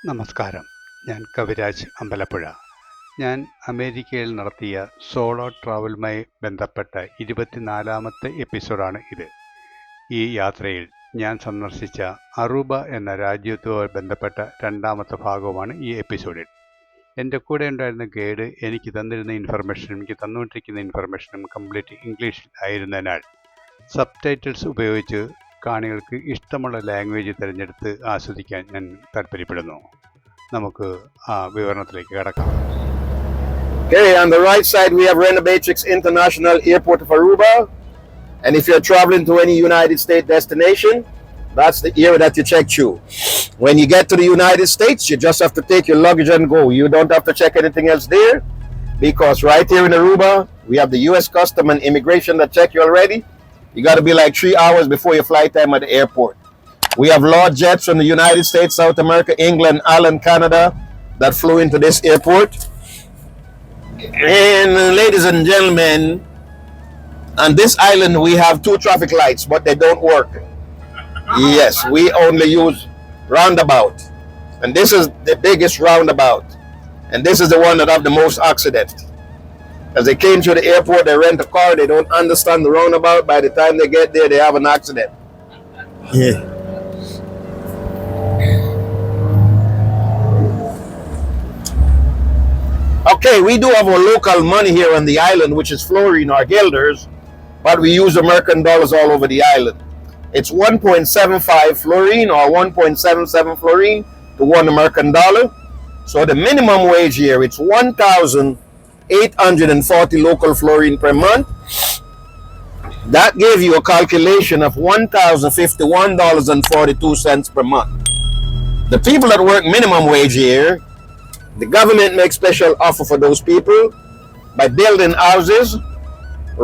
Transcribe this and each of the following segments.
നമസ്കാരം. ഞാൻ കവിരാജ് അമ്പലപ്പുഴ. ഞാൻ അമേരിക്കയിൽ നടത്തിയ സോളോ ട്രാവലുമായി ബന്ധപ്പെട്ട 24ാമത്തെ എപ്പിസോഡാണ് ഇത്. ഈ യാത്രയിൽ ഞാൻ സന്ദർശിച്ച അറൂബ എന്ന രാജ്യവുമായി ബന്ധപ്പെട്ട 2ാമത്തെ ഭാഗവുമാണ് ഈ എപ്പിസോഡിൽ. എൻ്റെ കൂടെ ഉണ്ടായിരുന്ന ഗൈഡ് എനിക്ക് തന്നുകൊണ്ടിരിക്കുന്ന ഇൻഫർമേഷനും കംപ്ലീറ്റ് ഇംഗ്ലീഷിൽ ആയിരുന്നതിനാൽ സബ്ടൈറ്റിൽസ് ഉപയോഗിച്ച് കാണികൾക്ക് ഇഷ്ടമുള്ള ലാംഗ്വേജ് തിരഞ്ഞെടുത്ത് ആസ്വദിക്കാൻ ഞാൻ താല്പര്യപ്പെടുന്നു. നമുക്ക് ആ വിവരണത്തിലേക്ക് കടക്കാം. Okay, on the right side we have Renovatrix International Airport of Aruba, and if you're traveling to any United States destination, that's the area that you check through. When you get to the United States, you just have to take your luggage and go. You don't have to check anything else there, because right here in Aruba we have the US Custom and Immigration that check you already. You got to be like 3 hours before your flight time at the airport. We have large jets from the United States, South America, England, Ireland, Canada that flew into this airport. And ladies and gentlemen, on this island we have 2 traffic lights, but they don't work. Yes, we only use roundabout. And this is the biggest roundabout. And this is the one that have the most accidents. As they came to the airport, they rent a car, they don't understand the roundabout. By the time they get there, they have an accident. Yeah. Okay, we do have our local money here on the island, which is fluorine or guilders, but we use American dollars all over the island. It's 1.75 fluorine or 1.77 fluorine to 1 American dollar. So the minimum wage here, it's 1,840 local fluorine per month. That gave you a calculation of $1,051.42 per month. The people that work minimum wage here, the government makes special offer for those people by building houses,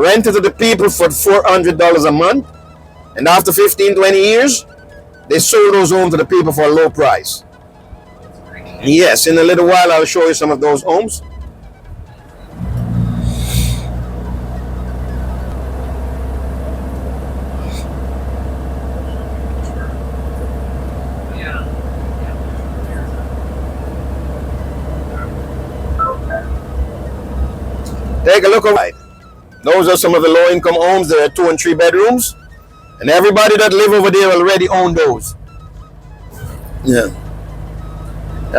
rented to the people for $400 a month, and after 15-20 years, they sold those homes to the people for a low price. Yes, in a little while I'll show you some of those homes. Take a look around. Those are some of the low-income homes. There are 2 and 3 bedrooms, and everybody that live over there already own those. Yeah.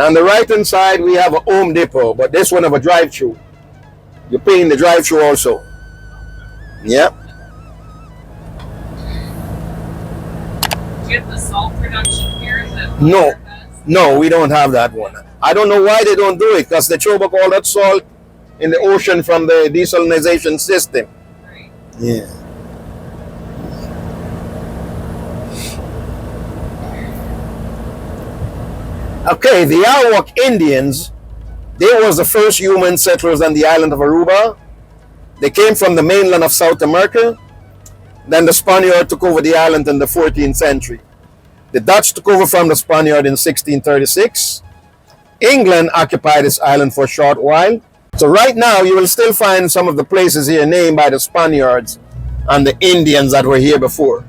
On the right-hand side, we have a Home Depot, but this one have a drive-through. You're paying the drive-through also. Yeah. Do you have the salt production here? No, we don't have that one. I don't know why they don't do it, because they throw back all that salt in the ocean from the desalination system. Right. Yeah. Okay, the Arawak Indians, they was the first human settlers on the island of Aruba. They came from the mainland of South America. Then the Spaniard took over the island in the 14th century. The Dutch took over from the Spaniard in 1636. England occupied this island for a short while. So right now you will still find some of the places here named by the Spaniards and the Indians that were here before.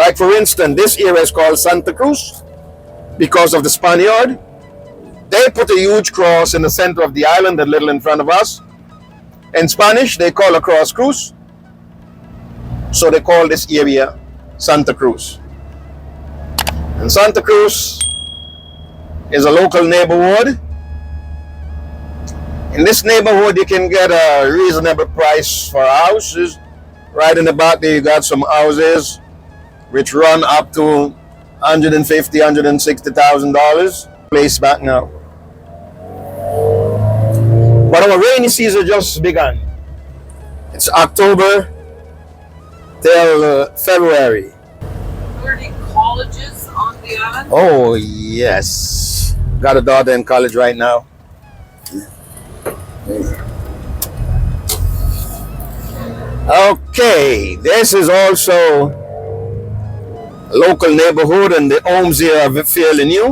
Like for instance, this area is called Santa Cruz because of the Spaniard. They put a huge cross in the center of the island, a little in front of us. In Spanish, they call a cross Cruz. So they call this area Santa Cruz. And Santa Cruz is a local neighborhood. In this neighborhood, you can get a reasonable price for houses. Right in the back there, you got some houses which run up to $150,000, $160,000. Place back now. But our rainy season just begun. It's October till February. Are there any colleges on the island? Oh yes, got a daughter in college right now. Okay, this is also a local neighborhood, and the homes here are fairly new.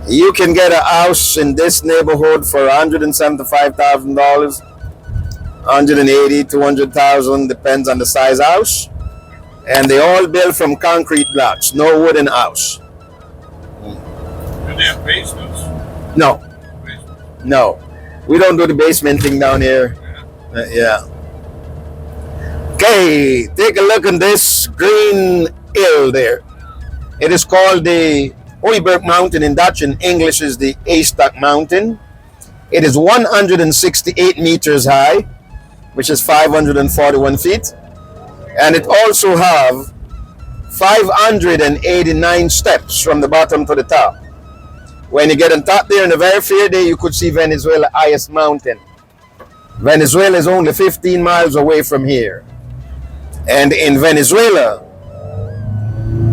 You can get a house in this neighborhood for $175,000, $180,000, $200,000, depends on the size house. And they all built from concrete blocks, no wooden house. they have basements? No, Basements. no. We don't do the basement thing down here. Yeah. Okay, take a look at this green hill there. It is called the Hooiberg Mountain in Dutch. In English is the Haystack Mountain. It is 168 meters high, which is 541 feet. And it also have 589 steps from the bottom to the top. When you get on top there in the very fair day, you could see Venezuela's highest mountain. Venezuela is only 15 miles away from here. And in Venezuela,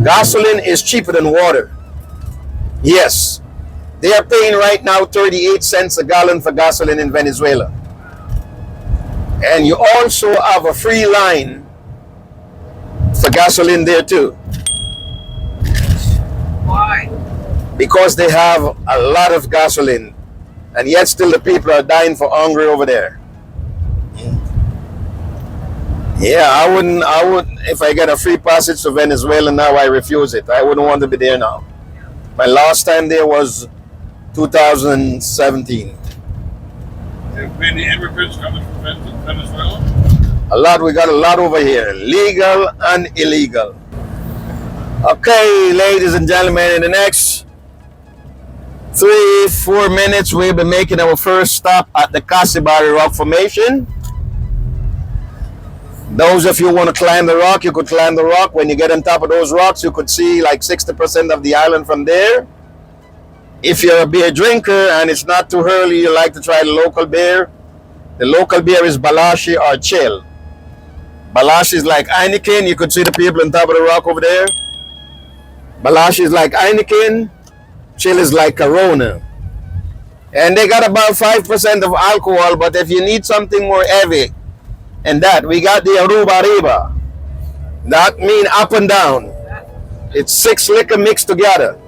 gasoline is cheaper than water. Yes, they are paying right now 38 cents a gallon for gasoline in Venezuela. And you also have a free line for gasoline there too. Why? Because they have a lot of gasoline, and yet still the people are dying for hungry over there. Yeah, I wouldn't, if I get a free passage to Venezuela now, I refuse it. I wouldn't want to be there now. My last time there was 2017. Have many immigrants coming from Venezuela? A lot, we got a lot over here, legal and illegal. Okay, ladies and gentlemen, in the next 3-4 minutes, we'll be making our first stop at the Casibari Rock Formation. Those of you who want to climb the rock, you could climb the rock. When you get on top of those rocks, you could see like 60% of the island from there. If you're a beer drinker and it's not too early, you like to try the local beer. The local beer is Balashi or Chill. Balashi is like Heineken. You could see the people on top of the rock over there. Balashi is like Heineken. Chill is like Corona. And they got about 5% of alcohol, but if you need something more heavy, and that, we got the Aruba Riba. That means up and down. It's 6 liquor mixed together.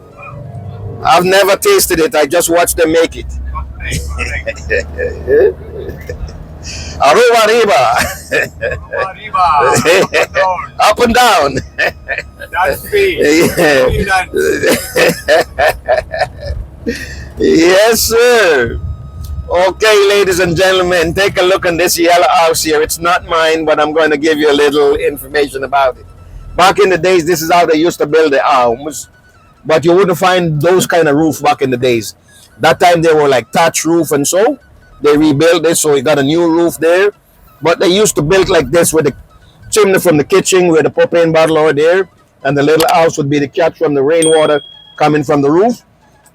I've never tasted it, I just watched them make it. Aruba Riba. Up and down. That's me. Yes, sir. Okay, ladies and gentlemen, take a look at this yellow house here. It's not mine, but I'm going to give you a little information about it. Back in the days, this is how they used to build the homes, but you wouldn't find those kind of roof back in the days. That time they were like thatch roof, and so they rebuilt it, so we got a new roof there. But they used to build like this with the chimney from the kitchen, with the propane bottle over there, and the little house would be the catch from the rainwater coming from the roof.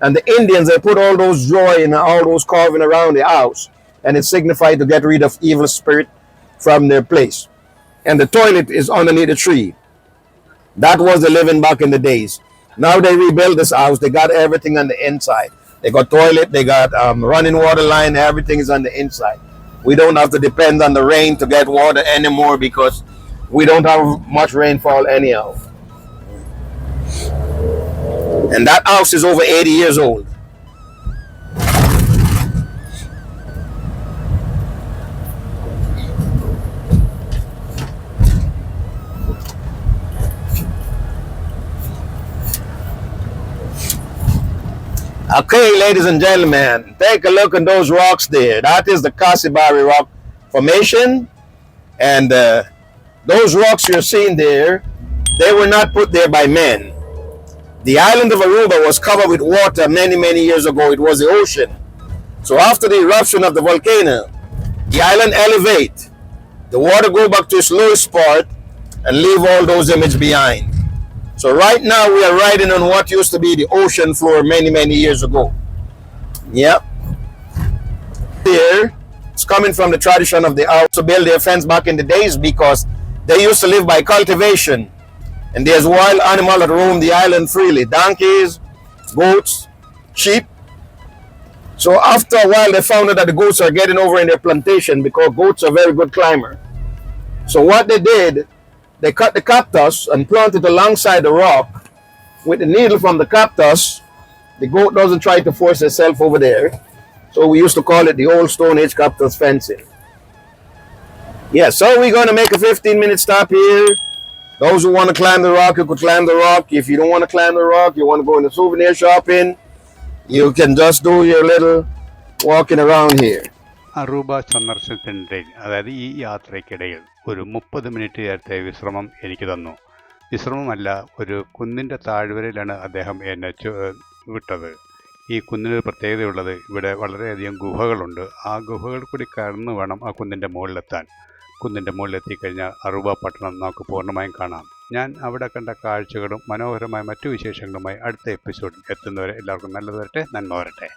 And the Indians, they put all those drawing and all those carving around the house, and it signified to get rid of evil spirit from their place. And the toilet is underneath the tree. That was the living back in the days. Now they rebuilt this house. They got everything on the inside. They got toilet, they got running water line, everything is on the inside. We don't have to depend on the rain to get water anymore because we don't have much rainfall anyhow. And that house is over 80 years old. Okay, ladies and gentlemen, take a look at those rocks there. That is the Casibari Rock Formation. And those rocks you're seeing there, they were not put there by men. The island of Aruba was covered with water many, many years ago. It was the ocean. So after the eruption of the volcano, the island elevate. The water go back to its lowest part and leave all those images behind. So right now we are riding on what used to be the ocean floor many, many years ago. Yep. Here, it's coming from the tradition of the house to build their fence back in the days because they used to live by cultivation. And there's wild animals that roam the island freely. Donkeys, goats, sheep. So after a while, they found out that the goats are getting over in their plantation because goats are very good climbers. So what they did, they cut the cactus and planted alongside the rock with the needle from the cactus. The goat doesn't try to force itself over there. So we used to call it the old Stone Age cactus fencing. Yeah, so we're going to make a 15-minute stop here. Those who want to climb the rock, you could climb the rock. If you don't want to climb the rock, you want to go into souvenir shopping, You can just do your little walking around here. Aruba സന്ദർശനത്തിനിടയിൽ, അതായത് ഈ യാത്രയ്ക്കിടയിൽ ഒരു 30 minute നേരത്തെ വിശ്രമം എനിക്ക് തന്നു. വിശ്രമമല്ല, ഒരു കുന്നിൻ്റെ താഴ്വരയിലാണ് അദ്ദേഹം എന്നെ വിട്ടത്. ഈ കുന്നിനൊരു പ്രത്യേകതയുള്ളത്, ഇവിടെ വളരെയധികം ഗുഹകളുണ്ട്. ആ ഗുഹകൾ കൂടി കടന്ന് വേണം ആ കുന്നിൻ്റെ മുകളിലെത്താൻ. കുന്നിൻ്റെ മുകളിലെത്തിക്കഴിഞ്ഞാൽ അറൂബ പട്ടണം നമുക്ക് പൂർണ്ണമായും കാണാം. ഞാൻ അവിടെ കണ്ട കാഴ്ചകളും മനോഹരമായ മറ്റു വിശേഷങ്ങളുമായി അടുത്ത എപ്പിസോഡിൽ എത്തുന്നവരെ എല്ലാവർക്കും നല്ലത് വരട്ടെ, നന്മ വരട്ടെ.